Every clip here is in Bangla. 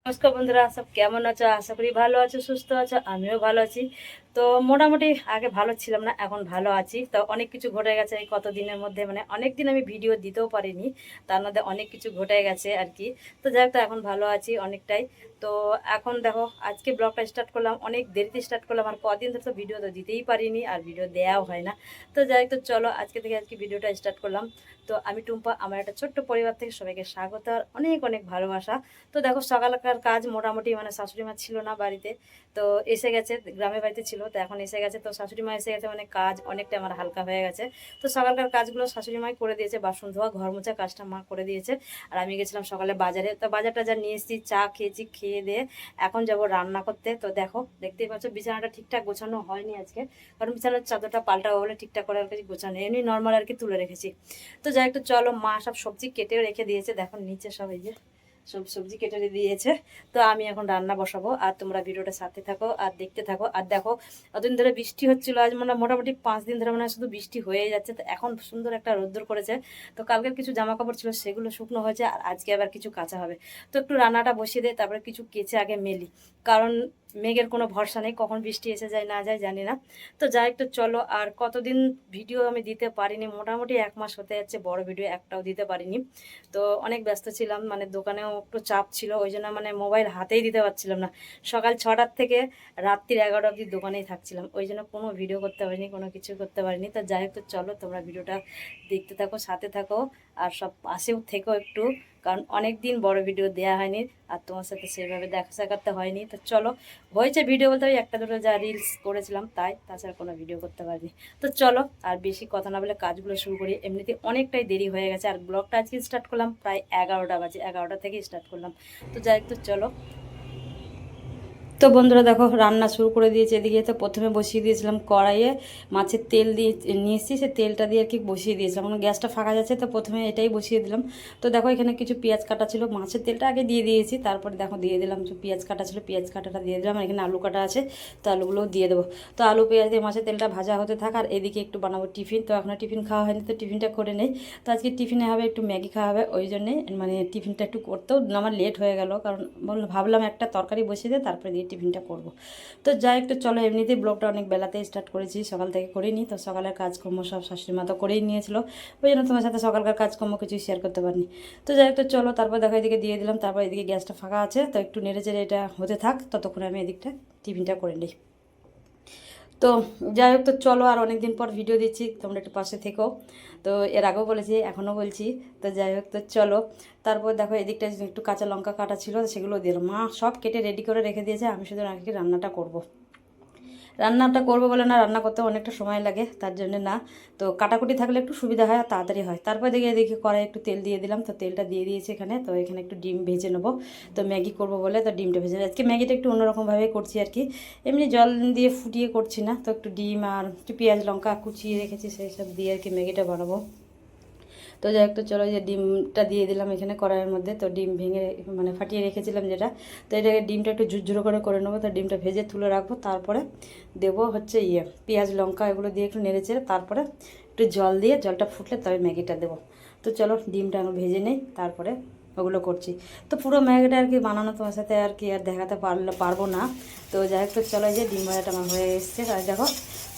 নমস্কার বন্ধুরা, সব কেমন আছো? আশা করি ভালো আছো, সুস্থ আছো। আমিও ভালো আছি। তো মোটামুটি আগে ভালো ছিলাম না, এখন ভালো আছি। তো অনেক কিছু ঘটে গেছে এই কত দিনের মধ্যে, মানে অনেক দিন আমি ভিডিও দিতেও পারিনি, তার মধ্যে অনেক কিছু ঘটে গেছে আর কি। তো যাই হোক, তো এখন ভালো আছি অনেকটাই। তো এখন দেখো, আজকে ব্লগটা স্টার্ট করলাম, অনেক দেরিতে স্টার্ট করলাম, আর কদিন ধরে তো ভিডিও তো দিতেই পারিনি, আর ভিডিও দেওয়াও হয় না। তো যাই হোক, তো চলো আজকে থেকে আজকে ভিডিওটা স্টার্ট করলাম। তো আমি টুম্পা, আমার একটা ছোট্ট পরিবার থেকে সবাইকে স্বাগত আর অনেক অনেক ভালোবাসা। তো দেখো, সকালকার কাজ মোটামুটি, মানে শাশুড়ি মা ছিল না বাড়িতে, তো এসে গেছে, গ্রামের বাড়িতে ছিল, তো এখন এসে গেছে। তো শাশুড়ি মা এসে গেছে, মানে কাজ অনেকটা আমার হালকা হয়ে গেছে। তো সকালকার কাজগুলো শাশুড়ি মাই করে দিয়েছে, বাসন ধোয়া ঘর মোছা কাজটা মা করে দিয়েছে। আর আমি গেছিলাম সকালে বাজারে, তো বাজার টাজার নিয়ে এসেছি, চা খেয়েছি, খেয়ে দিয়ে এখন যাব রান্না করতে। তো দেখো, দেখতেই পাচ্ছ বিছানাটা ঠিকঠাক গোছানো হয়নি আজকে, কারণ বিছানার চাদরটা পাল্টাবো বলে ঠিকঠাক করে আর কিছু গোছানো, এমনি নর্মাল আর কি তুলে রেখেছি। তো যাই একটু চলো, মা সব সবজি কেটেও রেখে দিয়েছে, দেখো নিচে সব এই যে সব সবজি কেটে দিয়েছে। তো আমি এখন রান্না বসাবো, আর তোমরা ভিডিওটা সাথে থাকো আর দেখতে থাকো। আর দেখো, অতদিন ধরে বৃষ্টি হচ্ছিল, আজ মানে মোটামুটি 5 দিন ধরে মানে শুধু বৃষ্টি হয়ে যাচ্ছে। তো এখন সুন্দর একটা রোদ্দুর করেছে। তো কালকের কিছু জামা কাপড় ছিল, সেগুলো শুকনো হয়েছে, আর আজকে আবার কিছু কাঁচা হবে। তো একটু রান্নাটা বসিয়ে দেয়, তারপরে কিছু কেচে আগে মেলি, কারণ মেঘের কোনো ভরসা নেই, কখন বৃষ্টি এসে যায় না যায় জানি না। তো যাই একটু চলো, আর কতদিন ভিডিও আমি দিতে পারিনি, মোটামুটি 1 মাস হতে যাচ্ছে, বড় ভিডিও একটাও দিতে পারিনি। তো অনেক ব্যস্ত ছিলাম, মানে দোকানেও একটু চাপ ছিল, ওই জন্য মানে মোবাইল হাতেই দিতে পারছিলাম না। সকাল 6টার থেকে রাত্রির 11টা অবধি দোকানেই থাকছিলাম, ওই জন্য কোনো ভিডিও করতে পারিনি, কোনো কিছু করতে পারিনি। তো যাই হোক, তো চলো তোমরা ভিডিওটা দেখতে থাকো, সাথে থাকো, আর সব পাশেও থেকো একটু, কারণ অনেক দিন বড় ভিডিও দেওয়া হয়নি, আর তোমার সাথে সেভাবে দেখা সাক্ষাৎ হয়নি। তো চলো, হয়েছে ভিডিও বলতে ওই একটা দুটো যা রিলস করেছিলাম তাই, তাছাড়া কোনো ভিডিও করতে পারিনি। তো চলো, আর বেশি কথা না বলে কাজগুলো শুরু করি, এমনিতে অনেকটাই দেরি হয়ে গেছে। আর ব্লগটা আজকে স্টার্ট করলাম প্রায় 11টা বাজে, 11টা থেকে স্টার্ট করলাম। তো যাই হোক, তো চলো। তো বন্ধুরা দেখো, রান্না শুরু করে দিয়েছি। এদিকে তো প্রথমে বসিয়ে দিয়েছিলাম কড়াইয়ে, মাছের তেল দিয়ে নিয়ে এসেছি, সে তেলটা দিয়ে আর কি বসিয়ে দিয়েছিলাম, মানে গ্যাসটা ফাঁকা যাচ্ছে, তো প্রথমে এটাই বসিয়ে দিলাম। তো দেখো, এখানে কিছু পেঁয়াজ কাটা ছিল, মাছের তেলটা আগে দিয়ে দিয়েছি, তারপরে দেখো দিয়ে দিলাম যে পেঁয়াজ কাটা ছিল, পেঁয়াজ কাটাটা দিয়ে দিলাম। এখানে আলু কাটা আছে, তো আলুগুলোও দিয়ে দেবো। তো আলু পেঁয়াজ দিয়ে মাছের তেলটা ভাজা হতে থাক, আর এদিকে একটু বানাবো টিফিন। তো এখনও টিফিন খাওয়া হয়নি, তো টিফিনটা করে নেই। তো আজকে টিফিনে হবে একটু ম্যাগি খাওয়া হবে, ওই জন্যে মানে টিফিনটা একটু করতেও আমার লেট হয়ে গেল, কারণ ভাবলাম একটা তরকারি বসিয়ে দিয়ে তারপরে দিয়ে টিফিনটা করবো। তো যাই একটু চলো, এমনিতেই ব্লগটা অনেক বেলাতেই স্টার্ট করেছি, সকাল থেকে করিনি। তো সকালের কাজকর্ম সব শাশুড়ি মা তো করেই নিয়েছিল, ওই জন্য তোমার সাথে সকালকার কাজকর্ম কিছুই শেয়ার করতে পারিনি। তো যাই একটু চলো, তারপর দেখো এদিকে দিয়ে দিলাম, তারপর এদিকে গ্যাসটা ফাঁকা আছে, তো একটু নেড়ে চেড়ে এটা হতে থাক, ততক্ষণে আমি এদিকটা টিফিনটা করে নিই। তো যাই হোক, তো চলো, আর অনেক দিন পর ভিডিও দিচ্ছি, তোমরা একটু পাশে থেকো। তো এর আগেও বলেছি, এখনও বলছি। তো যাই হোক, তো চলো। তারপর দেখো, এদিকটা একটু কাঁচা লঙ্কা কাটা ছিল, সেগুলো দিলাম, মা সব কেটে রেডি করে রেখে দিয়েছে, আমি শুধু আগে রান্নাটা করব। রান্নাটা করবো বলে না, রান্না করতে অনেকটা সময় লাগে, তার জন্য না। তো কাটাকুটি থাকলে একটু সুবিধা হয় আর তাড়াতাড়ি হয়। তারপর দেখে দেখি কড়াই একটু তেল দিয়ে দিলাম, তো তেলটা দিয়ে দিয়েছি এখানে। তো এখানে একটু ডিম ভেজে নেবো, তো ম্যাগি করবো বলে তো ডিমটা ভেজে নেবো। আজকে ম্যাগিটা একটু অন্যরকমভাবে করছি আর কি, এমনি জল দিয়ে ফুটিয়ে করছি না। তো একটু ডিম আর একটু পেঁয়াজ লঙ্কা কুচিয়ে রেখেছি, সেই সব দিয়ে আর কি ম্যাগিটা বানাবো। তো যাই একটু চলো, যে ডিমটা দিয়ে দিলাম এখানে কড়াইয়ের মধ্যে। তো ডিম ভেঙে মানে ফাটিয়ে রেখেছিলাম যেটা, তো এটাকে ডিমটা একটু ঝুরঝুরো করে নেবো। তো ডিমটা ভেজে তুলে রাখবো, তারপরে দেবো হচ্ছে পেঁয়াজ লঙ্কা এগুলো দিয়ে একটু নেড়ে চেড়ে, তারপরে একটু জল দিয়ে, জলটা ফুটলে তবে ম্যাগিটা দেবো। তো চলো, ডিমটা আমি ভেজে নেই, তারপরে ওগুলো করছি। তো পুরো ম্যাগিটা আর কি বানানো তোমার সাথে আর কি আর দেখাতে পারবো না। তো যাই হোক, তো চলো, যে ডিম ভাজাটা আমার হয়ে এসছে। আর দেখো,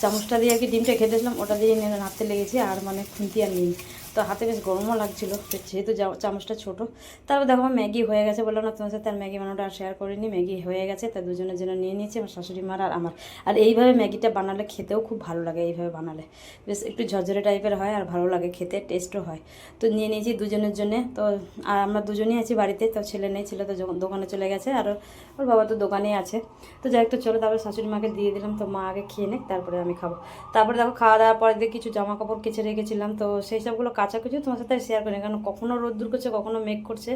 চামচটা দিয়ে আর কি ডিমটা খেতেছিলাম, ওটা দিয়ে নাড়তে লেগেছি, আর মানে খুন্তি আর নিই। তো হাতে বেশ গরমও লাগছিলো, যেহেতু চামচটা ছোটো। তারপর দেখো, আমার ম্যাগি হয়ে গেছে, বললাম না তোমার সাথে আর ম্যাগি বানানোটা আর শেয়ার করিনি। ম্যাগি হয়ে গেছে, তা দুজনের জন্য নিয়ে নিয়েছি, আমার শাশুড়ি মার আর আমার। আর এইভাবে ম্যাগিটা বানালে খেতেও খুব ভালো লাগে, এইভাবে বানালে বেশ একটু ঝরঝরে টাইপের হয়, আর ভালো লাগে খেতে, টেস্টও হয়। তো নিয়ে নিয়েছি দুজনের জন্যে। তো আর আমরা দুজনেই আছি বাড়িতে, তো ছেলে নেই, ছেলে তো দোকানে চলে গেছে, আর ওর বাবা তো দোকানেই আছে। তো যাই একটু চলো, তারপরে শাশুড়ি মাকে দিয়ে দিলাম, তো মা আগে খেয়ে নেক, তারপরে আমি খাবো। তারপরে দেখো, খাওয়া দাওয়ার পরে দিয়ে কিছু জামা কাপড় কেচে রেখেছিলাম, তো সেই সবগুলো কাচা কুচি তোমার সাথে শেয়ার করি, কারণ কখনো রোদ্দুর করছে, কখনো মেঘ করছে,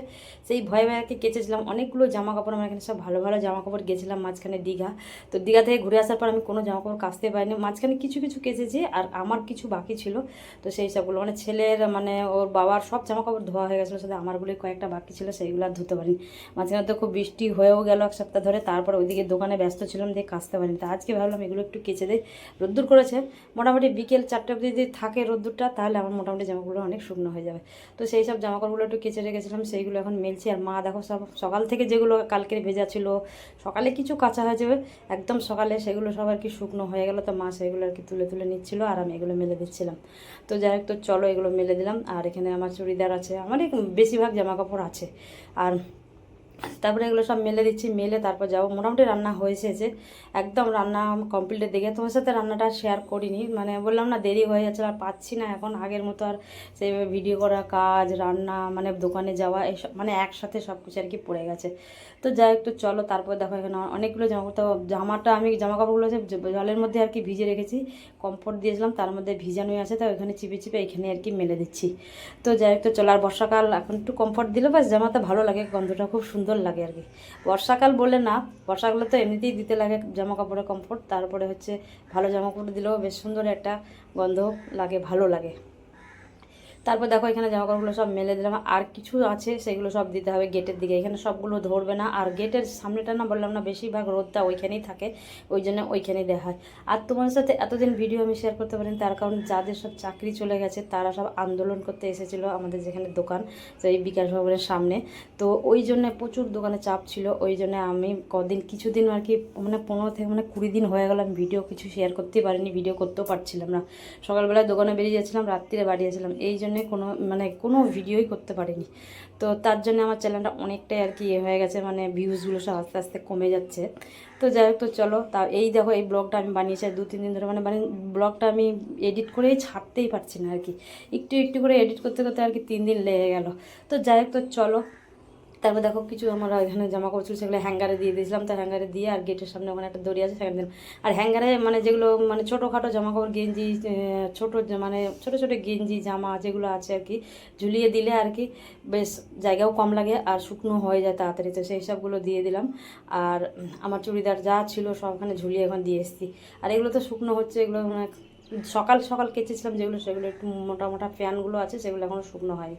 সেই ভয়ে ভয়ে আর কি কেচেছিলাম অনেকগুলো জামা কাপড়। আমার এখানে সব ভালো ভালো জামা কাপড়, গেছিলাম মাঝখানে দীঘা। তো দীঘা থেকে ঘুরে আসার পর আমি কোনো জামা কাপড় কাচতে পারিনি, মাঝখানে কিছু কিছু কেচেছি, আর আমার কিছু বাকি ছিল। তো সেই সবগুলো মানে ছেলের মানে ওর বাবার সব জামা কাপড় ধোয়া হয়ে গেছিলো, শুধু আমারগুলোই কয়েকটা বাকি ছিল, সেইগুলো আর ধুতে পারিনি। মাঝখানে তো খুব বৃষ্টি হয়েও গেল 1 সপ্তাহ ধরে, তারপর ওইদিকে দোকানে ব্যস্ত ছিলাম, দিয়ে কাচতে পারিনি। তো আজকে ভাবলাম এগুলো একটু কেচে দিই, রোদ্দুর করেছে, মোটামুটি বিকেল 4টে অবধি যদি থাকে রোদ্দুরটা, তাহলে আমার মোটামুটি জামাগুলো কাপড়গুলো অনেক শুকনো হয়ে যাবে। তো সেই সব জামা কাপড়গুলো একটু কেচে রেখেছিলাম, সেইগুলো এখন মেলছি। আর মা দেখো সব সকাল থেকে যেগুলো কালকের ভেজা ছিল, সকালে কিছু কাঁচা হয়ে যাবে একদম সকালে, সেগুলো সব আর কি শুকনো হয়ে গেল। তো মা সেগুলো আর কি তুলে তুলে নিচ্ছিলো আর আমি এগুলো মেলে দিচ্ছিলাম। তো যাই হোক, তো চলো এগুলো মেলে দিলাম। আর এখানে আমার চুড়িদার আছে, আমার বেশিরভাগ জামা কাপড় আছে। আর তারপরে এগুলো সব মেলে দিচ্ছি, মেলে তারপর যাবো। মোটামুটি রান্না হয়েছে, যে একদম রান্না কমপ্লিটের দিকে। তোমার সাথে রান্নাটা শেয়ার করিনি, মানে বললাম না দেরি হয়ে যাচ্ছে, আর পাচ্ছি না এখন আগের মতো আর সেইভাবে ভিডিও করা, কাজ, রান্না, মানে দোকানে যাওয়া, এইসব মানে একসাথে সব কিছু আর কি পড়ে গেছে। তো যাই একটু চলো, তারপর দেখো এখানে অনেকগুলো জামা, তো জামা কাপড়গুলো জলের মধ্যে আর কি ভিজে রেখেছি, কমফোর্ট দিয়েছিলাম, তার মধ্যে ভিজানোই আছে, তো ওইখানে চিপে চিপে এখানে আর কি মেলে দিচ্ছি। তো যাই একটু চলো। আর বর্ষাকাল এখন একটু কমফোর্ট দিলে বাস জামাতে ভালো লাগে, গন্ধটা খুব সুন্দর লাগে আর কি। বর্ষাকাল বলে না, বর্ষাকালে তো এমনিতেই দিতে লাগে জামা কাপড়ে কমফোর্ট, তারপরে হচ্ছে ভালো জামা কাপড় দিলেও বেশ সুন্দর একটা গন্ধ লাগে, ভালো লাগে। তারপর দেখো এখানে জামা কাপড়গুলো সব মেলে দিলাম। আর কিছু আছে সেগুলো সব দিতে হবে গেটের দিকে, এখানে সবগুলো ধরবে না। আর গেটের সামনেটা না, বললাম না বেশিরভাগ রোদটা ওইখানেই থাকে, ওই জন্য ওইখানেই দেওয়া হয়। আর তোমার সাথে এতদিন ভিডিও আমি শেয়ার করতে পারিনি, তার কারণ যাদের সব চাকরি চলে গেছে তারা সব আন্দোলন করতে এসেছিলো আমাদের যেখানে দোকান, তো এই বিকাশ ভবনের সামনে। তো ওই জন্য প্রচুর দোকানে চাপ ছিল, ওই জন্য আমি কিছুদিন আর কি, মানে 15 থেকে 20 দিন হয়ে গেল আমি ভিডিও কিছু শেয়ার করতেই পারিনি, ভিডিও করতেও পারছিলাম না। সকালবেলায় দোকানে বেরিয়ে যাচ্ছিলাম, রাত্রিরে বাড়ি যাচ্ছিলাম, এই জন্যে কোনো ভিডিওই করতে পারিনি। তো তার জন্য আমার চ্যানেলটা অনেকটাই আর কি হয়ে গেছে, মানে ভিউজগুলো সব আস্তে আস্তে কমে যাচ্ছে। তো যাই হোক, তো চলো। তা এই দেখো এই ব্লগটা আমি বানিয়েছি 2-3 দিন ধরে, মানে ব্লগটা আমি এডিট করেই ছাড়তেই পারছি না আর কি, একটু একটু করে এডিট করতে করতে আর কি 3 দিন লেগে গেল। তো যাই হোক, তো চলো। তারপর দেখো কিছু আমরা এখানে জামা কাপড় ছিল, সেগুলো হ্যাঙ্গারে দিয়ে দিয়েছিলাম। তো হ্যাঙ্গারে দিয়ে, আর গেটের সামনে ওখানে একটা দড়ি আছে সেখানে দিলাম। আর হ্যাঙ্গারে মানে যেগুলো মানে ছোটোখাটো জামা কাপড়, গেঞ্জি, মানে ছোটো ছোটো গেঞ্জি জামা যেগুলো আছে আর কি, ঝুলিয়ে দিলে আর কি বেশ জায়গাও কম লাগে আর শুকনো হয়ে যায় তাড়াতাড়ি, তো সেই সবগুলো দিয়ে দিলাম। আর আমার চুড়িদার যা ছিল সব ওখানে ঝুলিয়ে এখন দিয়ে এসেছি। আর এগুলো তো শুকনো হচ্ছে, এগুলো মানে সকাল সকাল কেচেছিলাম যেগুলো, সেগুলো একটু মোটা মোটা ফ্যানগুলো আছে, সেগুলো এখনও শুকনো হয়নি।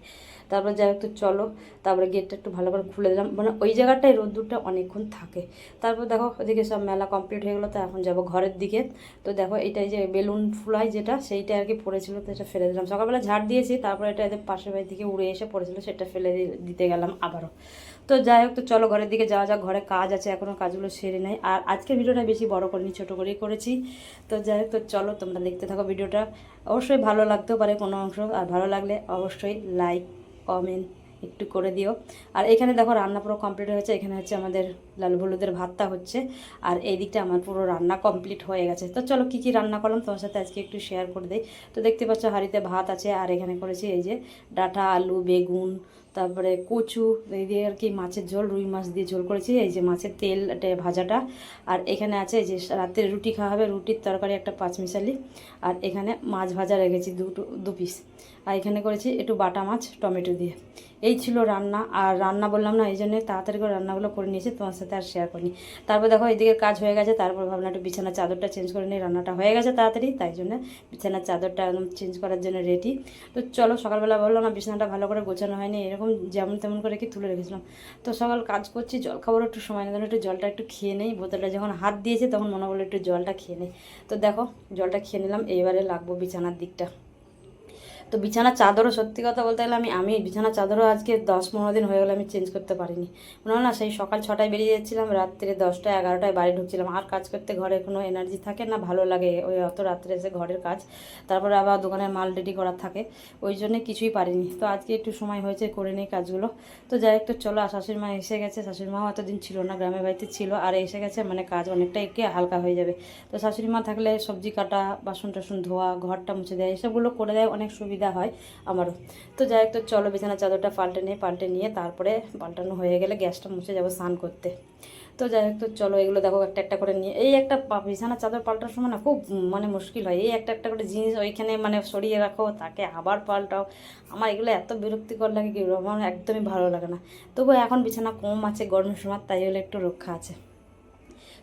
তারপর যাই হোক, তো চলো। তারপরে গেটটা একটু ভালো করে খুলে দিলাম, মানে ওই জায়গাটায় রোদ্দুরটা অনেকক্ষণ থাকে। তারপর দেখো ওদিকে সব মেলা কমপ্লিট হয়ে গেলো, তো এখন যাবো ঘরের দিকে। তো দেখো এইটাই যে বেলুন ফুলাই যেটা, সেইটা আর কি পড়েছিল, তো এটা ফেলে দিলাম। সকালবেলা ঝাড় দিয়েছি, তারপরে এটা এদের পাশের বাড়ি থেকে উড়ে এসে পড়েছিল, সেটা ফেলে দিতে গেলাম আবারও। তো যাই হোক, তো চলো ঘরের দিকে যাওয়া যাক, ঘরে কাজ আছে এখনও, কাজগুলো সেরে নেই। আর আজকের ভিডিওটা বেশি বড় করিনি, ছোটো করেই করেছি। তো যাই হোক, তো চলো তোমরা দেখতে থাকো ভিডিওটা। অবশ্যই ভালো লাগতেও পারে কোনো অংশ, আর ভালো লাগলে অবশ্যই লাইক কমেন্ট একটু করে দিও। আর এখানে দেখো রান্না পুরো কমপ্লিট হয়েছে, এখানে হচ্ছে আমাদের লাল হলুদের ভাতটা হচ্ছে, আর এই দিকটা আমার পুরো রান্না কমপ্লিট হয়ে গেছে। তো চলো কী কী রান্না করলাম তোমার সাথে আজকে একটু শেয়ার করে দিই। তো দেখতে পাচ্ছ হাঁড়িতে ভাত আছে, আর এখানে করেছি এই যে ডাঁটা, আলু, বেগুন, তারপরে কচু, এই দিয়ে আর কি মাছের ঝোল, রুই মাছ দিয়ে ঝোল করেছি, এই যে মাছের তেল ভাজাটা। আর এখানে আছে এই যে রাতে রুটি খাওয়া হবে, রুটির তরকারি একটা পাঁচমিশালি। আর এখানে মাছ ভাজা রেখেছি 2 পিস। আর এখানে করেছি একটু বাটা মাছ টমেটো দিয়ে। এই ছিল রান্না। আর রান্না বললাম না, এই জন্য তাড়াতাড়ি করে রান্নাগুলো করে নিয়েছি, তোমার সাথে আর শেয়ার করিনি। তারপর দেখো এইদিকে কাজ হয়ে গেছে, তারপর ভাবলাম একটু বিছানার চাদরটা চেঞ্জ করে নিই, রান্নাটা হয়ে গেছে তাড়াতাড়ি, তাই জন্য বিছানার চাদরটা একদম চেঞ্জ করার জন্য রেডি। তো চলো, সকালবেলা বললাম না বিছানাটা ভালো করে গোছানো হয়নি, এরকম যেমন তেমন করে কি তুলে রেখেছিলাম। তো সকাল কাজ করছি, জল খাবার একটু সময় না, একটু জলটা একটু খেয়ে নেই, বোতলটা যখন হাত দিয়েছে তখন মনে হলো একটু জলটা খেয়ে নেই। তো দেখো জলটা খেয়ে নিলাম, এইবারে লাগবো বিছানার দিকটা। তো বিছানার চাদরও সত্যি কথা বলতে গেলে আমি বিছানার চাদরও আজকে 10-15 দিন হয়ে গেলো আমি চেঞ্জ করতে পারিনি। মনে না সেই সকাল 6টায় বেরিয়ে যাচ্ছিলাম, রাত্রে 10টা-11টায় বাড়ি ঢুকছিলাম, আর কাজ করতে ঘরে কোনো এনার্জি থাকে না, ভালো লাগে ওই অত রাত্রে এসে ঘরের কাজ, তারপরে আবার দোকানের মাল রেডি করার থাকে, ওই জন্যে কিছুই পারিনি। তো আজকে একটু সময় হয়েছে করে নিই কাজগুলো। তো যাই একটু চলো। আর শাশুড়ি মা এসে গেছে, শাশুড়ি মাও এতদিন ছিল না, গ্রামের বাড়িতে ছিল, আর এসে গেছে, মানে কাজ অনেকটা একে হালকা হয়ে যাবে। তো শাশুড়ি মা থাকলে সবজি কাটা, বাসন টাসন ধোয়া, ঘরটা মুছে দেয়, এসবগুলো করে দেয়, অনেক সুবিধা হয় আমারও। তো যাই হোক, তো চলো বিছানার চাদরটা পাল্টে নিয়ে তারপরে পাল্টানো হয়ে গেলে গ্যাসটা মুছে যাবো স্নান করতে। তো যাই হোক, তো চলো এগুলো দেখো একটা একটা করে নিয়ে, এই একটা বিছানার চাদর পাল্টার সময় না খুব মানে মুশকিল হয়, এই একটা একটা করে জিনিস ওইখানে মানে সরিয়ে রাখো, তাকে আবার পাল্টাও, আমার এগুলো এত বিরক্তিকর লাগে কি, আমার একদমই ভালো লাগে না। তবু এখন বিছানা কম আছে গরমের সময়, তাই হলে একটু রক্ষা আছে।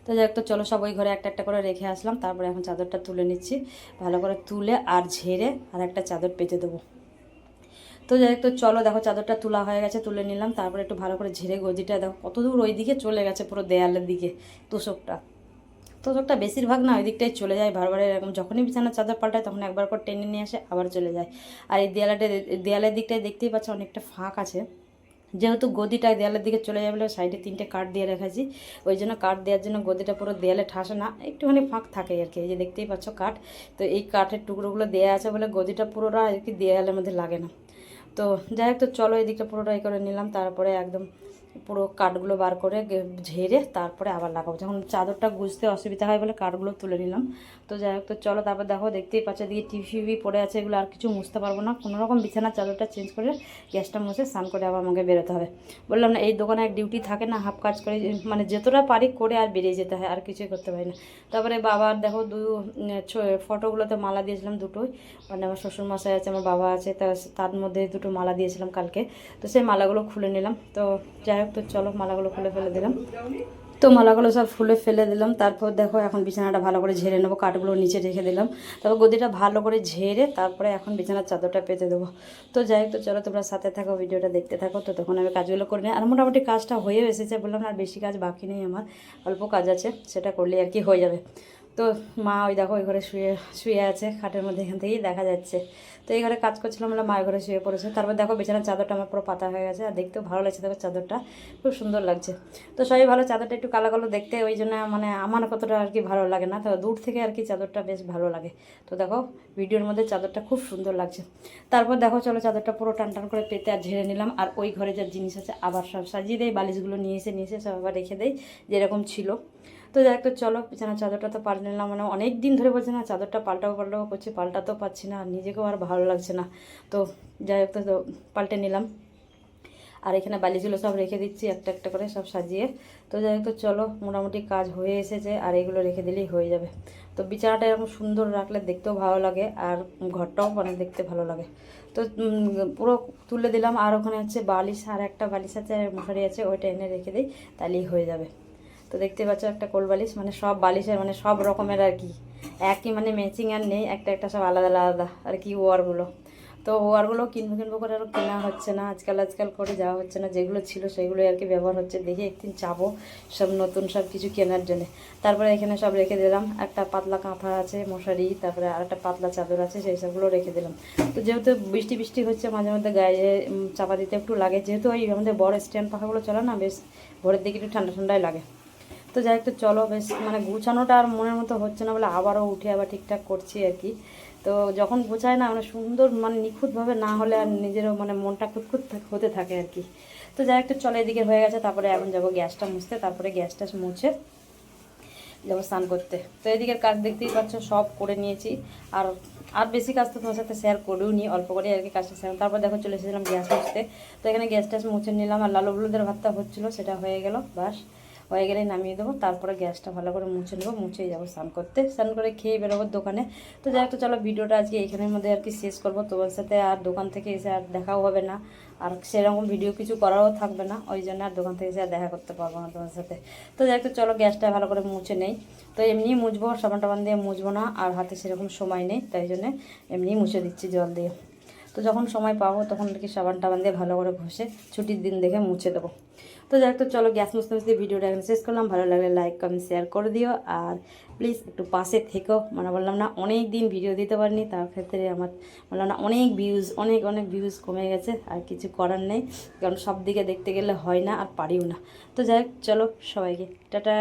তো যাই হোক, তো চলো সব ওই ঘরে একটা একটা করে রেখে আসলাম, তারপরে এখন চাদরটা তুলে নিচ্ছি, ভালো করে তুলে আর ঝেড়ে আর একটা চাদর পেতে দেবো। তো যাই হোক, তো চলো দেখো চাদরটা তোলা হয়ে গেছে, তুলে নিলাম, তারপরে একটু ভালো করে ঝেড়ে গদিটা দেখো কত দূর ওই দিকে চলে গেছে, পুরো দেয়ালের দিকে তোষকটা। তোষকটা বেশিরভাগ না ওই দিকটাই চলে যায় বারবার, এরকম যখনই বিছানার চাদর পাল্টায় তখন একবার করে টেনে নিয়ে আসে আবার চলে যায়। আর এই দেয়ালের দিকটায় দেখতেই পাচ্ছ অনেকটা ফাঁক আছে, যেহেতু গদিটা দেয়ালের দিকে চলে যাবে বলে সাইডে 3টে কাঠ দিয়ে রেখেছি, ওই জন্য কাঠ দেওয়ার জন্য গদিটা পুরো দেয়ালে ঠাসে না, একটুখানি ফাঁক থাকে আর কি। এই যে দেখতেই পাচ্ছ কাঠ, তো এই কাঠের টুকরোগুলো দেওয়া আছে বলে গদিটা পুরোটা আর কি দেয়ালের মধ্যে লাগে না। তো যাই হোক, তো চলো এই দিকটা পুরোটা করে নিলাম, তারপরে একদম পুরো কাঠগুলো বার করে ঝেড়ে তারপরে আবার লাগাবো, যখন চাদরটা গুছতে অসুবিধা হয় বলে কাঠগুলো তুলে নিলাম। তো যাই হোক, তো চলো তারপর দেখো, দেখতেই পাচ্ছ দিকে টিভি পড়ে আছে, এগুলো আর কিছু মুছতে পারবো না, কোনোরকম বিছানার চাদরটা চেঞ্জ করে গ্যাসটা মুছে স্নান করে আবার আমাকে বেরোতে হবে। বললাম না এই দোকানে এক ডিউটি থাকে না, হাফ কাজ করে মানে যতটা পারি করে আর বেরিয়ে যেতে হয়, আর কিছুই করতে পারি না। তারপরে বাবার দেখো ফটোগুলোতে মালা দিয়েছিলাম দুটোই, মানে আমার শ্বশুরমশাই আছে, আমার বাবা আছে, তার মধ্যে দুটো মালা দিয়েছিলাম কালকে, তো সেই মালাগুলো খুলে নিলাম। তো যাই হোক, তো চলো মালাগুলো খুলে ফেলে দিলাম। তো মালাগুলো সব ফুলে ফেলে দিলাম, তারপর দেখো এখন বিছানাটা ভালো করে ঝেড়ে নেবো, কাঠগুলো নিচে রেখে দিলাম, তারপর গদিটা ভালো করে ঝেড়ে তারপরে এখন বিছানার চাদরটা পেতে দেবো। তো যাই হোক, তো চলো তোমরা সাথে থাকো, ভিডিওটা দেখতে থাকো। তো তখন আমি কাজগুলো করে নিই, আর মোটামুটি কাজটা হয়েও এসেছে, বললাম না আর বেশি কাজ বাকি নেই আমার, অল্প কাজ আছে, সেটা করলে আর কি হয়ে যাবে। তো মা ওই দেখো ওই ঘরে শুয়ে শুয়ে আছে খাটের মধ্যে, এখান থেকেই দেখা যাচ্ছে। তো এই ঘরে কাজ করছিলাম, বলে মায়ের ঘরে শুয়ে পড়েছে। তারপর দেখো বিছানার চাদরটা আমার পুরো পাতা হয়ে গেছে, আর দেখতেও ভালো লাগছে, দেখো চাদরটা খুব সুন্দর লাগছে। তো সবাই ভালো, চাদরটা একটু কালো কালো দেখতে, ওই জন্য মানে আমার কতটা আর কি ভালো লাগে না, তো দূর থেকে আর কি চাদরটা বেশ ভালো লাগে। তো দেখো ভিডিওর মধ্যে চাদরটা খুব সুন্দর লাগছে। তারপর দেখো চলো চাদরটা পুরো টান টান করে পেতে আর ঝেড়ে নিলাম, আর ওই ঘরে যা জিনিস আছে আবার সব সাজিয়ে দেয়, বালিশগুলো নিয়ে এসে সব আবার রেখে দেয় যেরকম ছিল। তো যাই হোক, চলো বিছানার চাদরটা তো পাল্টে নিলাম, মানে অনেক দিন ধরে বলছে না চাদরটা পাল্টাবো করছি, পাল্টাতেও পারছি না, আর নিজেকেও আর ভালো লাগছে না। তো যাই হোক, তো পাল্টে নিলাম, আর এখানে বালিশগুলো সব রেখে দিচ্ছি একটা একটা করে সব সাজিয়ে। তো যাই হোক, তো চলো মোটামুটি কাজ হয়ে এসেছে, আর এগুলো রেখে দিলেই হয়ে যাবে। তো বিছানাটা এরকম সুন্দর রাখলে দেখতেও ভালো লাগে, আর ঘরটাও মানে দেখতে ভালো লাগে। তো পুরো তুলে দিলাম, আর ওখানে হচ্ছে বালিশ, আর একটা বালিশ আছে আর মশারি আছে, ওইটা এনে রেখে দিই, তাহলেই হয়ে যাবে। তো দেখতে পাচ্ছ একটা কোল বালিশ, মানে সব বালিশের মানে সব রকমের আর কি, একই মানে ম্যাচিং আর নেই, একটা একটা সব আলাদা আলাদা আর কি ওয়ারগুলো। তো ওয়ারগুলো কিনবো করে আরও কেনা হচ্ছে না, আজকাল করে যাওয়া হচ্ছে না, যেগুলো ছিল সেগুলোই আর কি ব্যবহার হচ্ছে। দেখি একদিন যাবো সব নতুন সব কিছু কেনার জন্য। তারপরে এখানে সব রেখে দিলাম, একটা পাতলা কাঁথা আছে, মশারি, তারপরে আর একটা পাতলা চাদর আছে, সেই সবগুলো রেখে দিলাম। তো যেহেতু বৃষ্টি হচ্ছে, মাঝে মধ্যে গায়ে চাপা দিতে একটু লাগে, যেহেতু ওই আমাদের বড় স্ট্যান্ড পাখাগুলো চলে না, বেশ ভোরের দিকে একটু ঠান্ডা ঠান্ডাই লাগে। তো যাই একটু চলো, বেশ মানে গুছানোটা আর মনের মতো হচ্ছে না বলে আবারও উঠে আবার ঠিকঠাক করছি আর কি। তো যখন গোছায় না মানে সুন্দর মানে নিখুঁতভাবে না হলে আর নিজেরও মানে মনটা খুঁতখুত হতে থাকে আর কি। তো যাই একটু চলো, এদিকে হয়ে গেছে, তারপরে এখন যাবো গ্যাসটা মুছতে, তারপরে গ্যাসটা মুছে যাবো স্নান করতে। তো এদিকের কাজ দেখতেই পাচ্ছ সব করে নিয়েছি, আর আর বেশি কাজ তো তোমার সাথে শেয়ার করেও নি, অল্প করে আর কি কাজটা শেয়ার। তারপর দেখো চলে এসেছিলাম গ্যাস মুছতে, তো এখানে গ্যাস মুছে নিলাম, আর লালু হলুদের ভাতটা হচ্ছিলো, সেটা হয়ে গেল, বাস হয়ে গেলে নামিয়ে দেবো। তারপরে গ্যাসটা ভালো করে মুছে নেবো, মুছেই যাবো স্নান করতে, স্নান করে খেয়ে বেরোবো দোকানে। তো যাই একটু চলো ভিডিওটা আজকে এইখানের মধ্যে আর কি শেষ করবো, তোমার সাথে আর দোকান থেকে এসে আর দেখাও হবে না, আর সেরকম ভিডিও কিছু করাও থাকবে না, ওই জন্য আর দোকান থেকে এসে আর দেখা করতে পারবো না তোমার সাথে। তো যাই একটু চলো গ্যাসটা ভালো করে মুছে নেই। তো এমনি মুছবো, সাবান টাবান দিয়ে মুছবো না, আর হাতে সেরকম সময় নেই, তাই জন্যে এমনি মুছে দিচ্ছি জল দিয়ে। তো যখন সময় পাবো তখন আর কি সাবান টাবান দিয়ে ভালো করে ঘষে ছুটির দিন দেখে মুছে দেবো। তো যাই হোক, তো চলো গ্যাস মুছতে মুছতে ভিডিওটা এখানে শেষ করলাম। ভালো লাগলে লাইক কমেন্ট শেয়ার করে দিও, আর প্লিজ একটু পাশে থেকেও, মানে বললাম না অনেক দিন ভিডিও দিতে পারিনি, তার ক্ষেত্রে আমার বললাম না অনেক ভিউজ কমে গেছে, আর কিছু করার নেই, কারণ সব দিকে দেখতে গেলে হয় না আর পারিও না। তো যাই হোক, চলো সবাইকে টাটা।